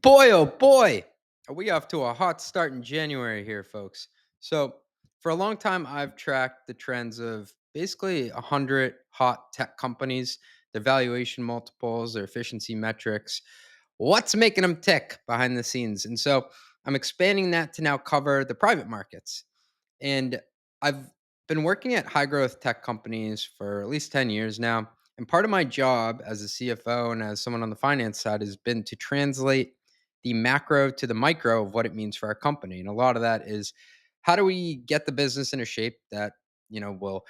Boy, oh boy, are we off to a hot start in January here, folks. So, for a long time, I've tracked the trends of basically 100 hot tech companies, their valuation multiples, their efficiency metrics, what's making them tick behind the scenes. And so, I'm expanding that to now cover the private markets. And I've been working at high growth tech companies for at least 10 years now. And part of my job as a CFO and as someone on the finance side has been to translate the macro to the micro of what it means for our company. And a lot of that is how do we get the business in a shape that, will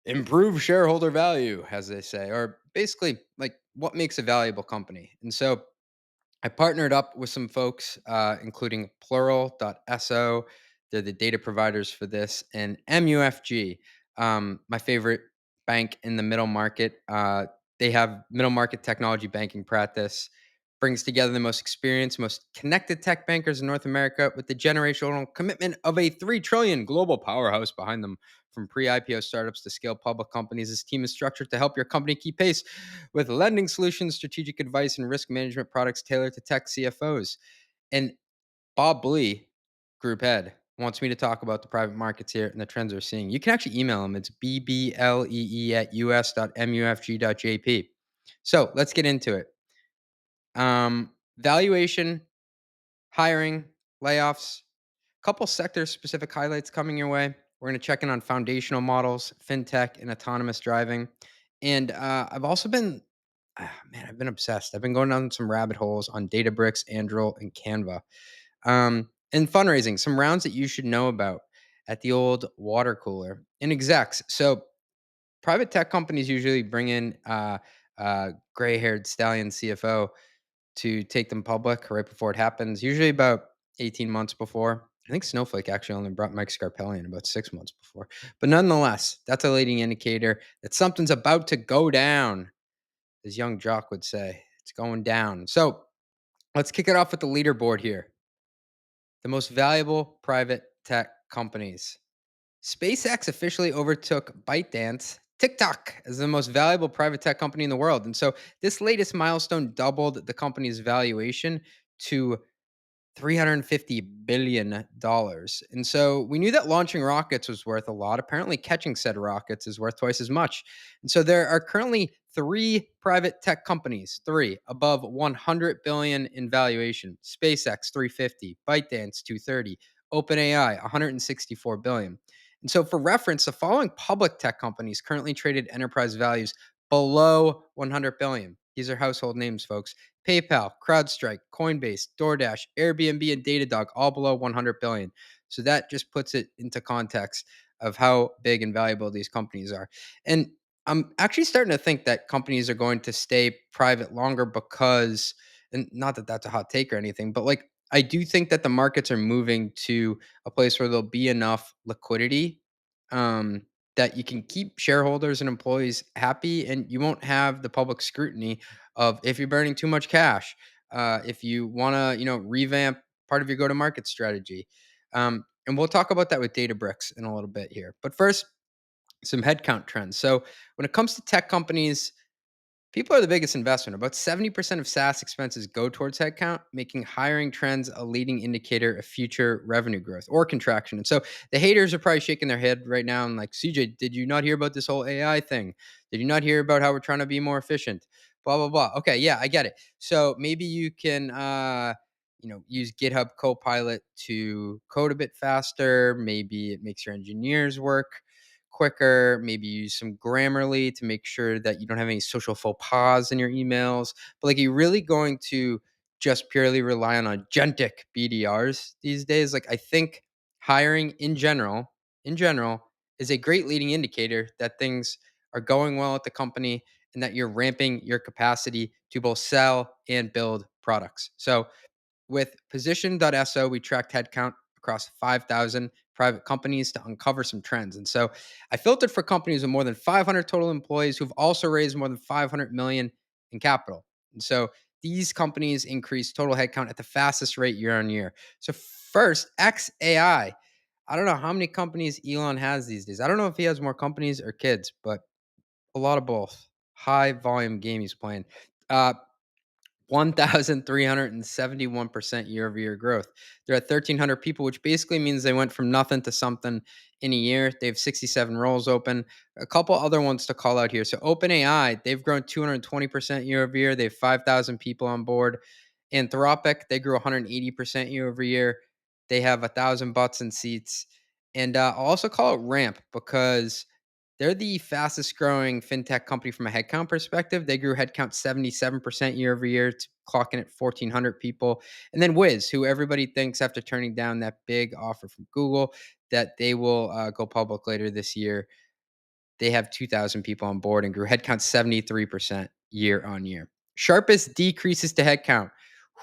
improve shareholder value, as they say, or basically like what makes a valuable company. And so I partnered up with some folks, including Plural.so. They're the data providers for this, and MUFG, my favorite bank in the middle market. They have middle market technology banking practice, brings together the most experienced, most connected tech bankers in North America with the generational commitment of a 3 trillion global powerhouse behind them. From pre-IPO startups to scale public companies, this team is structured to help your company keep pace with lending solutions, strategic advice, and risk management products tailored to tech CFOs. And Bob Blee, group head, wants me to talk about the private markets here and the trends we're seeing. You can actually email him. It's bblee at us.mufg.jp. So let's get into it. Valuation, hiring, layoffs, couple sector specific highlights coming your way. We're going to check in on foundational models, fintech, and autonomous driving. And I've also been, I've been obsessed. I've been going down some rabbit holes on DataBricks, Anduril, and Canva. And fundraising, some rounds that you should know about at the old water cooler. And execs. So private tech companies usually bring in gray haired stallion CFO to take them public right before it happens, usually about 18 months before. I think Snowflake actually only brought Mike Scarpelli in about 6 months before. But nonetheless, that's a leading indicator that something's about to go down, as young Jock would say. It's going down. So let's kick it off with the leaderboard here. The most valuable private tech companies. SpaceX officially overtook ByteDance, TikTok, as the most valuable private tech company in the world. And so this latest milestone doubled the company's valuation to $350 billion. And so we knew that launching rockets was worth a lot. Apparently, catching said rockets is worth twice as much. And so there are currently three private tech companies, three above 100 billion in valuation. SpaceX 350, ByteDance 230, OpenAI 164 billion. And so for reference, the following public tech companies currently traded enterprise values below 100 billion. These are household names, folks. PayPal, CrowdStrike, Coinbase, DoorDash, Airbnb, and Datadog, all below 100 billion. So that just puts it into context of how big and valuable these companies are. And I'm actually starting to think that companies are going to stay private longer because, and not that that's a hot take or anything, but like I do think that the markets are moving to a place where there'll be enough liquidity um, that you can keep shareholders and employees happy, and you won't have the public scrutiny of if you're burning too much cash, if you want to, revamp part of your go-to-market strategy. And we'll talk about that with DataBricks in a little bit here. But first, some headcount trends. So when it comes to tech companies, people are the biggest investment. About 70% of SaaS expenses go towards headcount, making hiring trends a leading indicator of future revenue growth or contraction. And so the haters are probably shaking their head right now and like, CJ, did you not hear about this whole AI thing? Did you not hear about how we're trying to be more efficient? Blah, blah, blah. Okay, yeah, I get it. So maybe you can use GitHub Copilot to code a bit faster. Maybe it makes your engineers work quicker, maybe use some Grammarly to make sure that you don't have any social faux pas in your emails. But like, are you really going to just purely rely on agentic BDRs these days? Like, I think hiring in general, is a great leading indicator that things are going well at the company and that you're ramping your capacity to both sell and build products. So with position.so, we tracked headcount across 5,000 private companies to uncover some trends. And so I filtered for companies with more than 500 total employees who've also raised more than 500 million in capital. And so these companies increased total headcount at the fastest rate year on year. So first, XAI. I don't know how many companies Elon has these days. I don't know if he has more companies or kids, but a lot of both. High volume game he's playing. Uh, 1,371% year-over-year growth. They're at 1,300 people, which basically means they went from nothing to something in a year. They have 67 roles open. A couple other ones to call out here. So OpenAI, they've grown 220% year-over-year. They have 5,000 people on board. Anthropic, they grew 180% year-over-year. They have 1,000 butts and seats. And I'll also call it Ramp because they're the fastest growing fintech company from a headcount perspective. They grew headcount 77% year over year, to clocking at 1,400 people. And then Wiz, who everybody thinks after turning down that big offer from Google that they will go public later this year, they have 2,000 people on board and grew headcount 73% year on year. Sharpest decreases to headcount.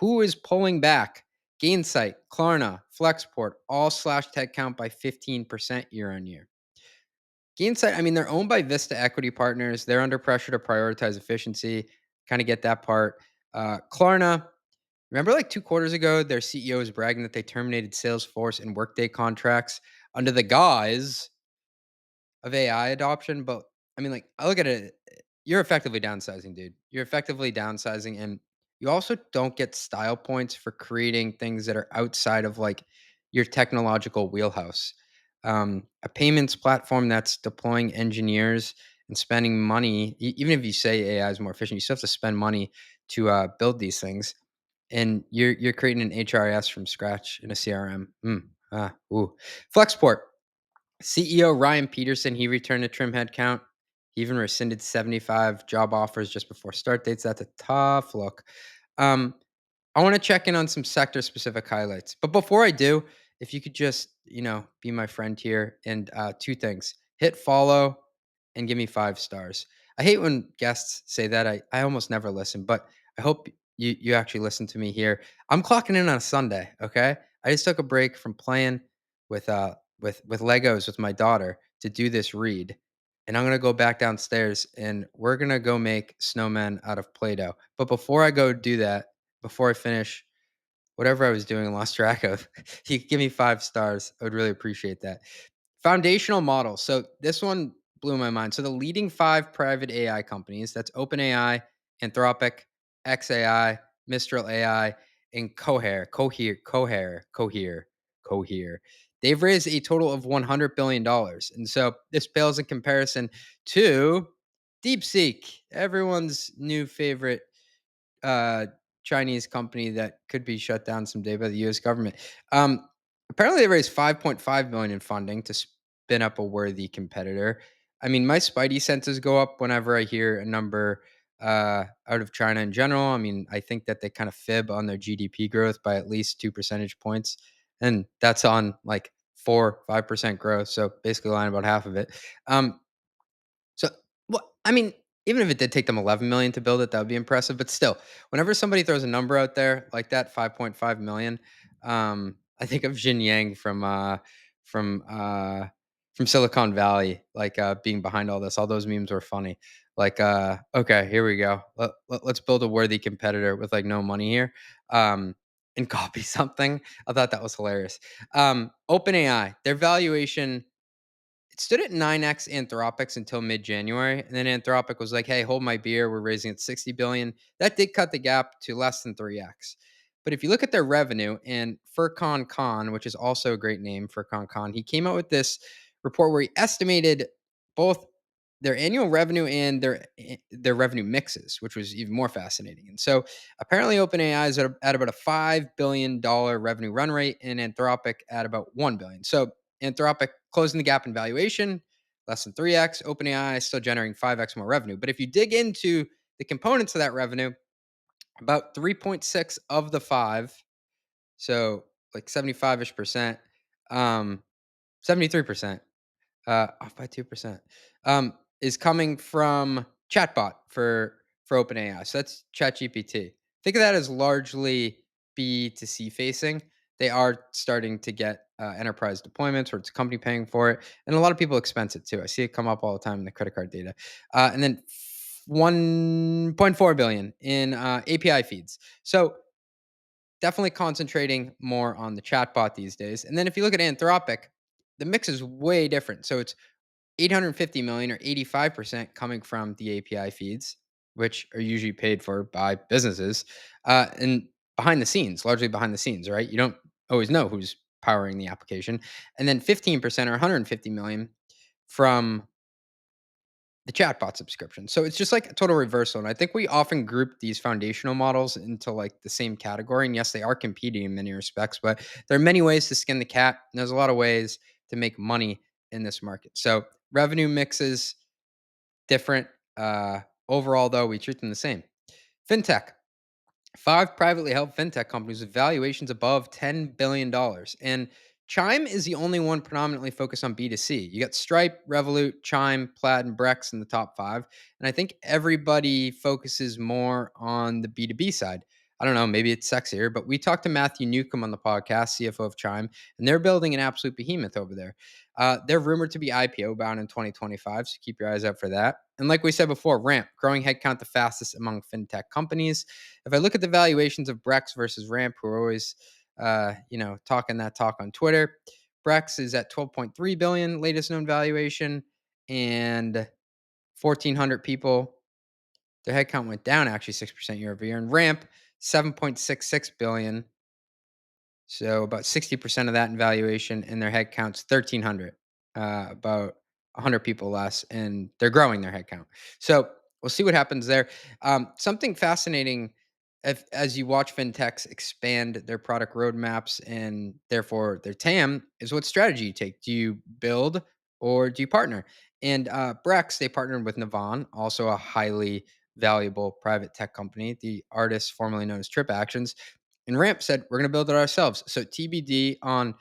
Who is pulling back? Gainsight, Klarna, Flexport all slashed headcount by 15% year on year. Gainsight, I mean, they're owned by Vista Equity Partners. They're under pressure to prioritize efficiency. Kind of get that part. Klarna, remember like 2 quarters ago, their CEO was bragging that they terminated Salesforce and Workday contracts under the guise of AI adoption. But I mean, like, I look at it, you're effectively downsizing, dude. You're effectively downsizing. And you also don't get style points for creating things that are outside of like your technological wheelhouse. A payments platform that's deploying engineers and spending money, even if you say AI is more efficient, you still have to spend money to build these things. And you're creating an HRS from scratch in a CRM. Ooh. Flexport, CEO Ryan Peterson, he returned to trim headcount. He even rescinded 75 job offers just before start dates. That's a tough look. Um, I want to check in on some sector specific highlights. But before I do, if you could just, be my friend here and two things. Hit follow and give me 5 stars. I hate when guests say that. I almost never listen, but I hope you actually listen to me here. I'm clocking in on a Sunday, okay? I just took a break from playing with Legos with my daughter to do this read. And I'm gonna go back downstairs and we're gonna go make snowmen out of Play-Doh. But before I go do that, before I finish whatever I was doing and lost track of, you could give me 5 stars. I would really appreciate that. Foundational model. So this one blew my mind. So the leading 5 private AI companies, that's OpenAI, Anthropic, XAI, Mistral AI, and Cohere. They've raised a total of $100 billion. And so this pales in comparison to DeepSeek, everyone's new favorite uh, Chinese company that could be shut down someday by the U.S. government. Apparently, they raised 5.5 million in funding to spin up a worthy competitor. I mean, my spidey senses go up whenever I hear a number out of China in general. I mean, I think that they kind of fib on their GDP growth by at least 2 percentage points, and that's on like 4-5% growth. So basically, lying about half of it. Um, so, well, I mean, even if it did take them 11 million to build it, that would be impressive. But still, whenever somebody throws a number out there like that, 5.5 million, I think of Jin Yang from uh, from Silicon Valley, like being behind all this. All those memes were funny. Like, okay, here we go. Let's build a worthy competitor with like no money here, and copy something. I thought that was hilarious. OpenAI, their valuation, it stood at 9x Anthropics until mid-January, and then Anthropic was like, "Hey, hold my beer. We're raising at 60 billion." That did cut the gap to less than 3x. But if you look at their revenue, and Furkan Khan, which is also a great name, Furkan Khan, he came out with this report where he estimated both their annual revenue and their revenue mixes, which was even more fascinating. And so apparently OpenAI is at about a $5 billion revenue run rate, and Anthropic at about 1 billion. So Anthropic closing the gap in valuation, less than 3x. OpenAI is still generating 5x more revenue. But if you dig into the components of that revenue, about 3.6 of the 5, so like 75-ish percent, 73%, off by 2%, is coming from chatbot for OpenAI. So that's ChatGPT. Think of that as largely B to C facing. They are starting to get enterprise deployments where it's a company paying for it, and a lot of people expense it too. I see it come up all the time in the credit card data. And then 1.4 billion in API feeds. So definitely concentrating more on the chatbot these days. And then if you look at Anthropic, the mix is way different. So it's 850 million or 85% coming from the API feeds. which are usually paid for by businesses, and behind the scenes, largely behind the scenes, right? You don't always know who's powering the application. And then 15% or 150 million from the chatbot subscription. So it's just like a total reversal. And I think we often group these foundational models into like the same category. And yes, they are competing in many respects, but there are many ways to skin the cat. And there's a lot of ways to make money in this market. So revenue mixes different. Uh, Overall, though, we treat them the same. Fintech. Five privately held fintech companies with valuations above $10 billion. And Chime is the only one predominantly focused on B2C. You got Stripe, Revolut, Chime, Plaid, and Brex in the top five. And I think everybody focuses more on the B2B side. I don't know, maybe it's sexier, but we talked to Matthew Newcomb on the podcast, CFO of Chime, and they're building an absolute behemoth over there. They're rumored to be IPO bound in 2025, so keep your eyes out for that. And like we said before, Ramp, growing headcount the fastest among fintech companies. If I look at the valuations of Brex versus Ramp, who are always, talking that talk on Twitter, Brex is at 12.3 billion, latest known valuation, and 1,400 people. Their headcount went down actually 6% year over year, and Ramp 7.66 billion, so about 60% of that in valuation, and their headcount's 1,300, about 100 people less, and they're growing their headcount. So we'll see what happens there. Something fascinating as you watch fintechs expand their product roadmaps and therefore their TAM is what strategy you take. Do you build or do you partner? And Brex, they partnered with Navan, also a highly valuable private tech company, the artist formerly known as Trip Actions. And Ramp said, we're going to build it ourselves. So TBD on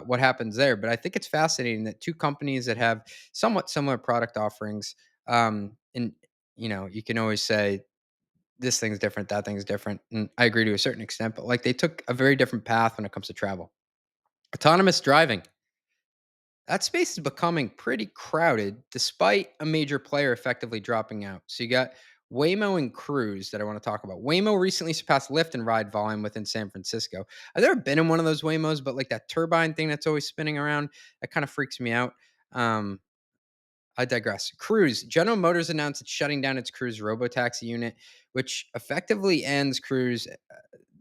what happens there. But I think it's fascinating that two companies that have somewhat similar product offerings, and you can always say this thing's different, that thing's different. And I agree to a certain extent, but like they took a very different path when it comes to travel. Autonomous driving. That space is becoming pretty crowded despite a major player effectively dropping out. So you got Waymo and Cruise that I want to talk about. Waymo recently surpassed Lyft in ride volume within San Francisco. I've never been in one of those Waymos, but like that turbine thing that's always spinning around, that kind of freaks me out. Um, I digress. Cruise. General Motors announced it's shutting down its Cruise robotaxi unit, which effectively ends Cruise,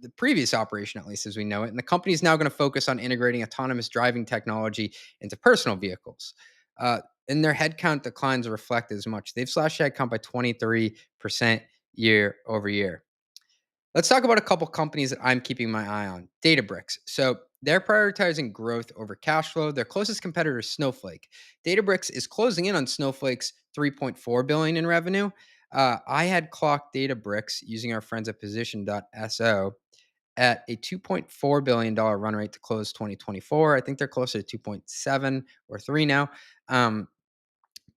the previous operation, at least as we know it. And the company is now going to focus on integrating autonomous driving technology into personal vehicles. Uh, and their headcount declines reflect as much. They've slashed headcount by 23% year over year. Let's talk about a couple companies that I'm keeping my eye on. DataBricks. So they're prioritizing growth over cash flow. Their closest competitor is Snowflake. DataBricks is closing in on Snowflake's 3.4 billion in revenue. I had clocked DataBricks using our friends at Position.so at a $2.4 billion run rate to close 2024. I think they're closer to 2.7 or 3 now.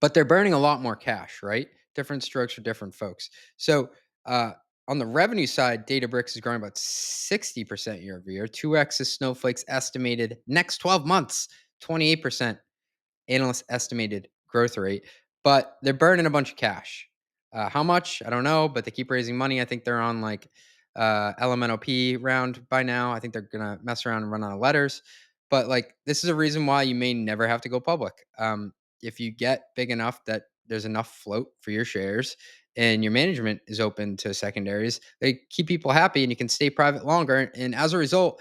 But they're burning a lot more cash, right? Different strokes for different folks. So uh, on the revenue side, Databricks is growing about 60% year over year. 2x is Snowflake's estimated next 12 months, 28% analysts estimated growth rate, but they're burning a bunch of cash. How much? I don't know, but they keep raising money. I think they're on like LMNOP round by now. I think they're gonna mess around and run out of letters. But like, this is a reason why you may never have to go public. If you get big enough that there's enough float for your shares and your management is open to secondaries, they keep people happy and you can stay private longer. And as a result,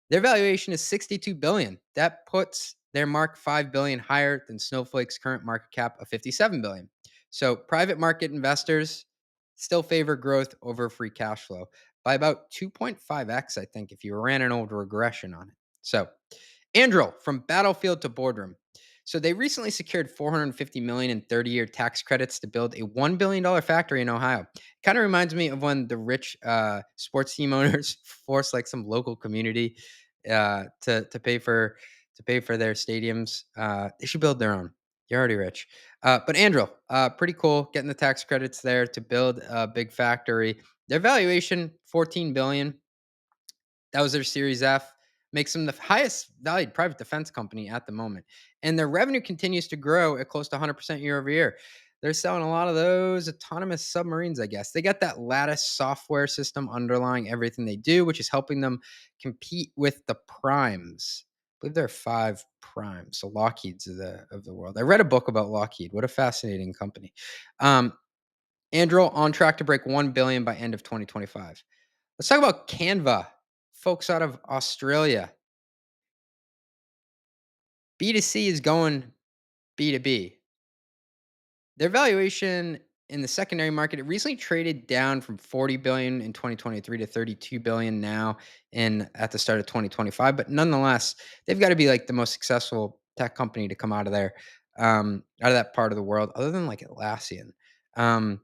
their valuation is 62 billion. That puts their mark 5 billion higher than Snowflake's current market cap of 57 billion. So private market investors still favor growth over free cash flow by about 2.5x, I think, if you ran an old regression on it. So Anduril, from battlefield to boardroom. So they recently secured 450 million in 30-year tax credits to build a $1 billion factory in Ohio. Kind of reminds me of when the rich sports team owners force like some local community to pay for their stadiums. They should build their own. You're already rich. But Anduril, pretty cool, getting the tax credits there to build a big factory. Their valuation 14 billion. That was their Series F. Makes them the highest valued private defense company at the moment. And their revenue continues to grow at close to 100% year over year. They're selling a lot of those autonomous submarines, I guess. They got that Lattice software system underlying everything they do, which is helping them compete with the primes. I believe there are five primes, so Lockheed's of the world. I read a book about Lockheed. What a fascinating company. Um, Anduril on track to break 1 billion by end of 2025. Let's talk about Canva. Folks out of Australia. B2C is going B2B. Their valuation in the secondary market, it recently traded down from 40 billion in 2023 to 32 billion now in at the start of 2025. But nonetheless, they've got to be like the most successful tech company to come out of there, out of that part of the world, other than like Atlassian. Um,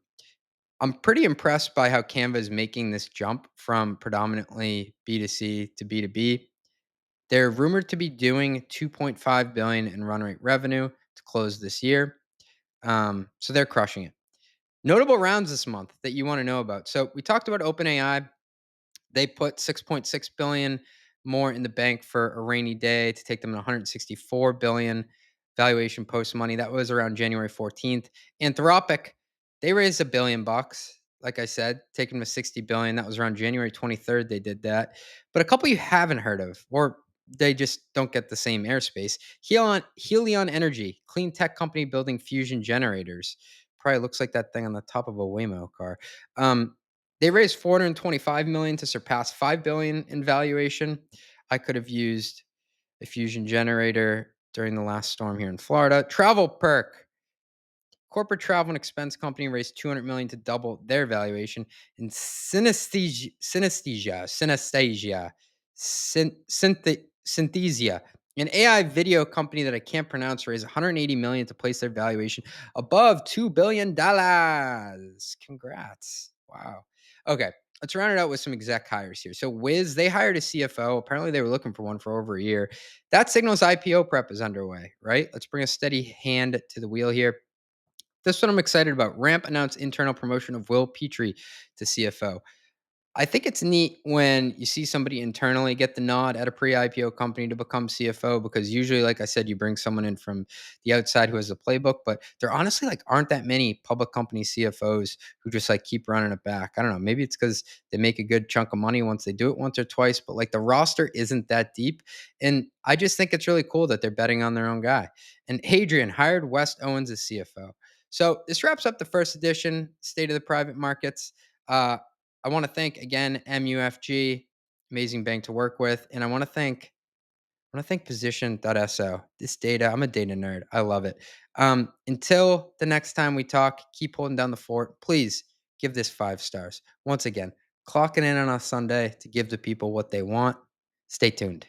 I'm pretty impressed by how Canva is making this jump from predominantly B2C to B2B. They're rumored to be doing 2.5 billion in run rate revenue to close this year. So they're crushing it. Notable rounds this month that you want to know about. So we talked about OpenAI. They put 6.6 billion more in the bank for a rainy day to take them to 164 billion valuation post money. That was around January 14th. Anthropic, they raised $1 billion. Like I said, taking them to 60 billion. That was around January 23rd. They did that. But a couple you haven't heard of, or they just don't get the same airspace. Helion Energy, clean tech company building fusion generators. Probably looks like that thing on the top of a Waymo car. They raised 425 million to surpass 5 billion in valuation. I could have used a fusion generator during the last storm here in Florida. Travel Perk, corporate travel and expense company, raised 200 million to double their valuation. And Synthesia, an AI video company that I can't pronounce, raised 180 million to place their valuation above $2 billion. Congrats. Wow. Okay. Let's round it out with some exec hires here. So Wiz, they hired a CFO. Apparently they were looking for one for over a year. That signals IPO prep is underway, right? Let's bring a steady hand to the wheel here. This one I'm excited about. Ramp announced internal promotion of Will Petrie to CFO. I think it's neat when you see somebody internally get the nod at a pre-IPO company to become CFO, because usually, like I said, you bring someone in from the outside who has a playbook, but there honestly like aren't that many public company CFOs who just like keep running it back. I don't know. Maybe it's because they make a good chunk of money once they do it once or twice, but like the roster isn't that deep. And I just think it's really cool that they're betting on their own guy. And Hadrian hired West Owens as CFO. So this wraps up the first edition, State of the Private Markets. Uh, I want to thank again MUFG, amazing bank to work with, and I want to thank Position.so. This data, I'm a data nerd. I love it. Until the next time we talk, keep holding down the fort. Please give this 5 stars. Once again, clocking in on a Sunday to give the people what they want. Stay tuned.